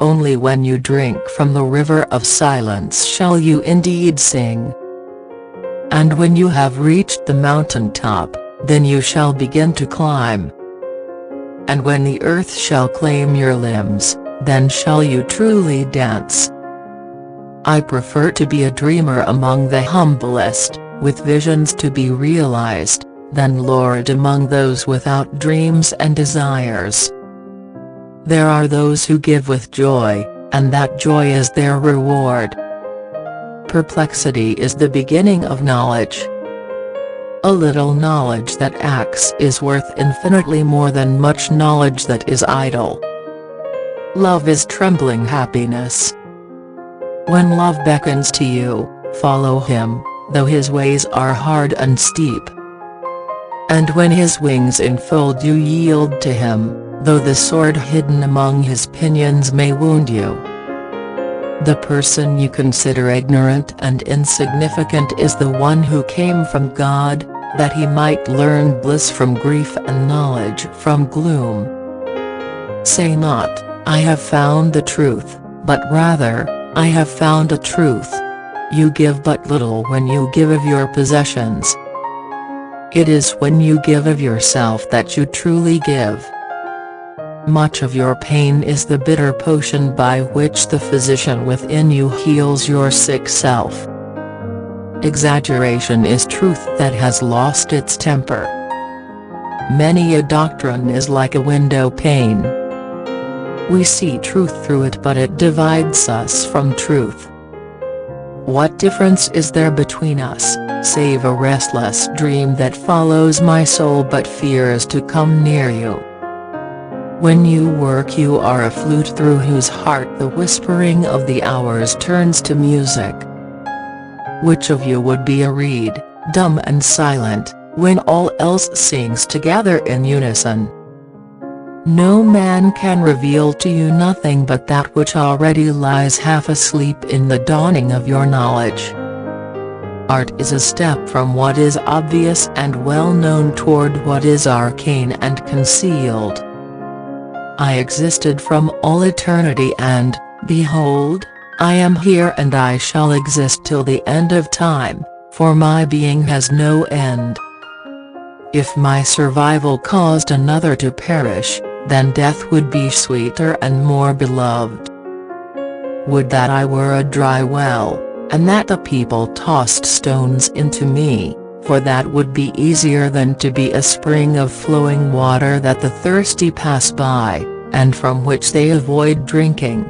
only when you drink from the river of silence shall you indeed sing. And when you have reached the mountain top, then you shall begin to climb. And when the earth shall claim your limbs, then shall you truly dance. I prefer to be a dreamer among the humblest, with visions to be realized, than lord among those without dreams and desires. There are those who give with joy, and that joy is their reward. Perplexity is the beginning of knowledge. A little knowledge that acts is worth infinitely more than much knowledge that is idle. Love is trembling happiness. When love beckons to you, follow him, though his ways are hard and steep. And when his wings enfold you, yield to him, though the sword hidden among his pinions may wound you. The person you consider ignorant and insignificant is the one who came from God, that he might learn bliss from grief and knowledge from gloom. Say not, I have found the truth, but rather, I have found a truth. You give but little when you give of your possessions. It is when you give of yourself that you truly give. Much of your pain is the bitter potion by which the physician within you heals your sick self. Exaggeration is truth that has lost its temper. Many a doctrine is like a window pane. We see truth through it, but it divides us from truth. What difference is there between us, save a restless dream that follows my soul but fears to come near you? When you work, you are a flute through whose heart the whispering of the hours turns to music. Which of you would be a reed, dumb and silent, when all else sings together in unison? No man can reveal to you nothing but that which already lies half asleep in the dawning of your knowledge. Art is a step from what is obvious and well known toward what is arcane and concealed. I existed from all eternity and, behold, I am here and I shall exist till the end of time, for my being has no end. If my survival caused another to perish, then death would be sweeter and more beloved. Would that I were a dry well, and that the people tossed stones into me, for that would be easier than to be a spring of flowing water that the thirsty pass by, and from which they avoid drinking.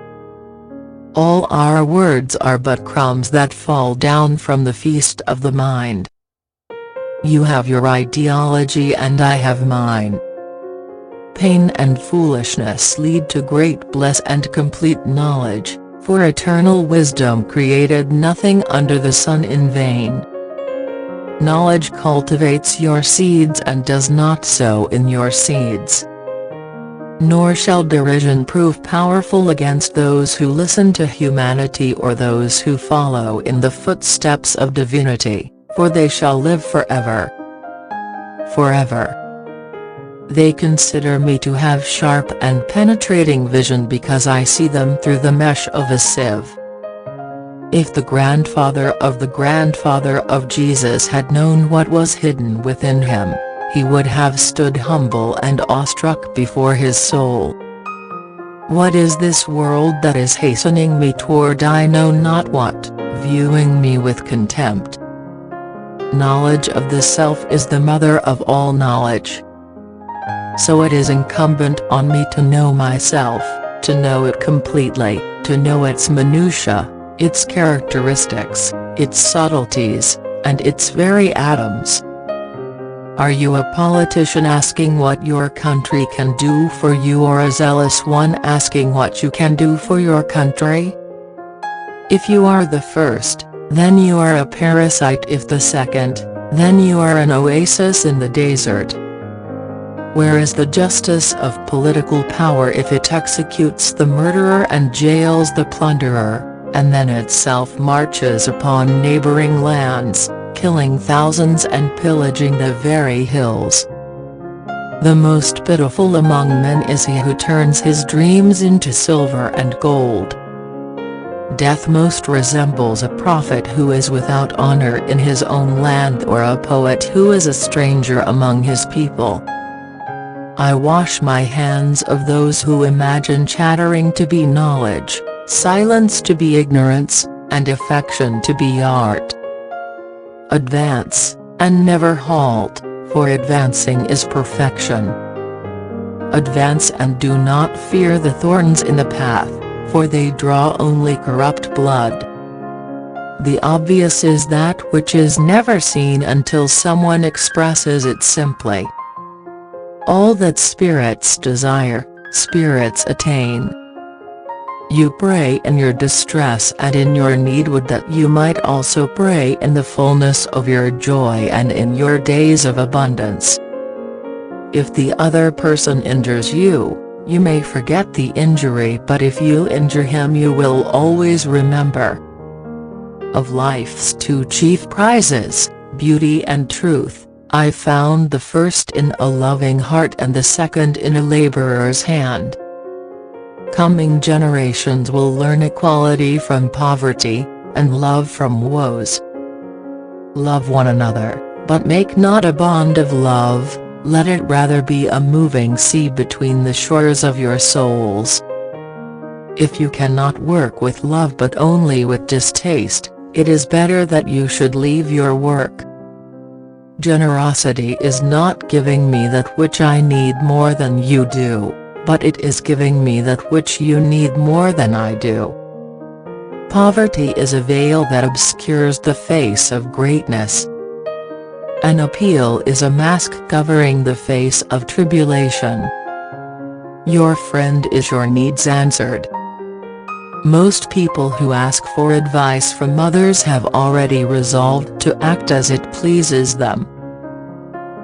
All our words are but crumbs that fall down from the feast of the mind. You have your ideology and I have mine. Pain and foolishness lead to great bliss and complete knowledge, for eternal wisdom created nothing under the sun in vain. Knowledge cultivates your seeds and does not sow in your seeds. Nor shall derision prove powerful against those who listen to humanity or those who follow in the footsteps of divinity, for they shall live forever. Forever. They consider me to have sharp and penetrating vision because I see them through the mesh of a sieve. If the grandfather of Jesus had known what was hidden within him, he would have stood humble and awestruck before his soul. What is this world that is hastening me toward I know not what, viewing me with contempt? Knowledge of the self is the mother of all knowledge. So it is incumbent on me to know myself, to know it completely, to know its minutiae, its characteristics, its subtleties, and its very atoms. Are you a politician asking what your country can do for you, or a zealous one asking what you can do for your country? If you are the first, then you are a parasite. If the second, then you are an oasis in the desert. Where is the justice of political power if it executes the murderer and jails the plunderer, and then itself marches upon neighboring lands, killing thousands and pillaging the very hills? The most pitiful among men is he who turns his dreams into silver and gold. Death most resembles a prophet who is without honor in his own land, or a poet who is a stranger among his people. I wash my hands of those who imagine chattering to be knowledge, silence to be ignorance, and affection to be art. Advance, and never halt, for advancing is perfection. Advance and do not fear the thorns in the path, for they draw only corrupt blood. The obvious is that which is never seen until someone expresses it simply. All that spirits desire, spirits attain. You pray in your distress and in your need, would that you might also pray in the fullness of your joy and in your days of abundance. If the other person injures you, you may forget the injury, but if you injure him you will always remember. Of life's two chief prizes, beauty and truth, I found the first in a loving heart and the second in a laborer's hand. Coming generations will learn equality from poverty, and love from woes. Love one another, but make not a bond of love, let it rather be a moving sea between the shores of your souls. If you cannot work with love but only with distaste, it is better that you should leave your work. Generosity is not giving me that which I need more than you do, but it is giving me that which you need more than I do. Poverty is a veil that obscures the face of greatness. An appeal is a mask covering the face of tribulation. Your friend is your needs answered. Most people who ask for advice from others have already resolved to act as it pleases them.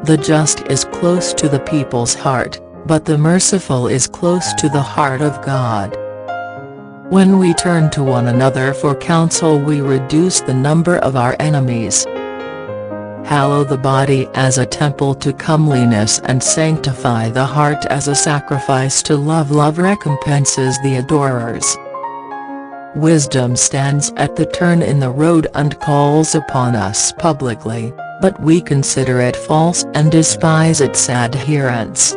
The just is close to the people's heart, but the merciful is close to the heart of God. When we turn to one another for counsel, we reduce the number of our enemies. Hallow the body as a temple to comeliness and sanctify the heart as a sacrifice to love. Love recompenses the adorers. Wisdom stands at the turn in the road and calls upon us publicly, but we consider it false and despise its adherents.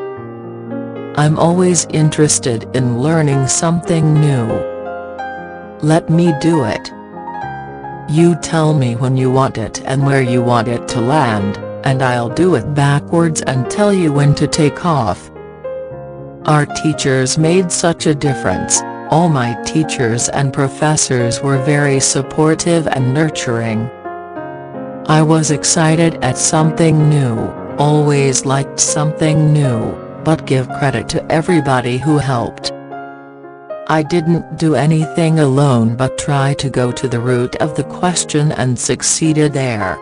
I'm always interested in learning something new. Let me do it. You tell me when you want it and where you want it to land, and I'll do it backwards and tell you when to take off. Our teachers made such a difference. All my teachers and professors were very supportive and nurturing. I was excited at something new, always liked something new, but give credit to everybody who helped. I didn't do anything alone but try to go to the root of the question and succeeded there.